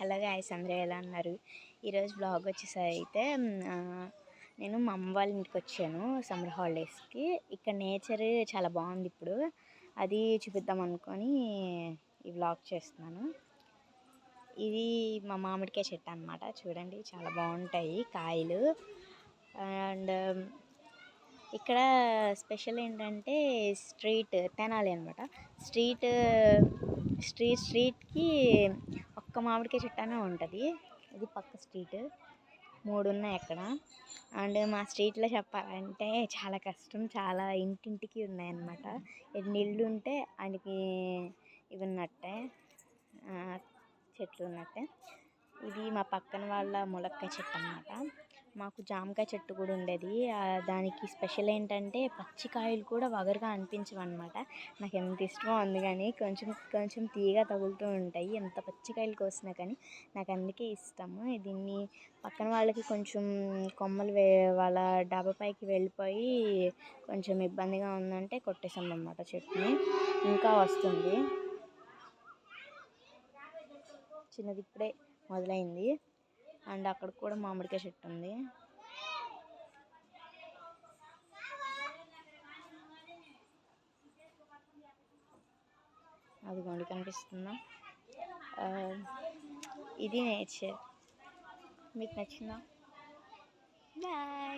Hello guys, అందరూ ఎలా ఉన్నారు? ఈరోజు బ్లాగ్ వచ్చేసైతే నేను మా అమ్మ వాళ్ళ ఇంటికి వచ్చాను సమ్మర్ హాలిడేస్కి. ఇక్కడ నేచర్ చాలా బాగుంది. ఇప్పుడు అది చూపిద్దాం అనుకొని ఈ బ్లాగ్ చేస్తున్నాను. ఇది మా మామిడికాయ చెట్టు అన్నమాట. చూడండి, చాలా బాగుంటాయి కాయలు. అండ్ ఇక్కడ స్పెషల్ ఏంటంటే స్ట్రీట్ తెనాలి అనమాట. స్ట్రీట్కి ఒక్క మామిడికాయ చెట్టు ఉంటుంది. ఇది పక్క స్ట్రీట్, 3 ఉన్నాయి అక్కడ. అండ్ మా స్ట్రీట్లో చెప్పాలంటే చాలా కష్టం. చాలా ఇంటింటికి ఉన్నాయన్నమాట. ఎన్ని ఇళ్ళు ఉంటే ఆయనకి ఇవి ఉన్నట్టే, చెట్లు ఉన్నట్టే. ఇది మా పక్కన వాళ్ళ ములక్కాయ చెట్టు అన్నమాట. మాకు జామకాయ చెట్టు కూడా ఉండేది. దానికి స్పెషల్ ఏంటంటే పచ్చికాయలు కూడా వగరుగా అనిపించవు అనమాట. నాకు ఎంత ఇష్టమో ఉంది, కానీ కొంచెం కొంచెం తీగ తగులుతూ ఉంటాయి ఎంత పచ్చికాయలు కోసినా కానీ. నాకు అందుకే ఇష్టము. దీన్ని పక్కన వాళ్ళకి కొంచెం కొమ్మలు వాళ్ళ డాబా పైకి వెళ్ళిపోయి కొంచెం ఇబ్బందిగా ఉందంటే కొట్టేసాం అన్నమాట చెట్టుని. ఇంకా వస్తుంది, చిన్నది ఇప్పుడే మొదలైంది. అండ్ అక్కడ కూడా మామిడికాయ చెట్టు ఉంది. అదిగోండి, కనిపిస్తుందా? ఇది నేచర్. మీకు నచ్చిందా? బాయ్.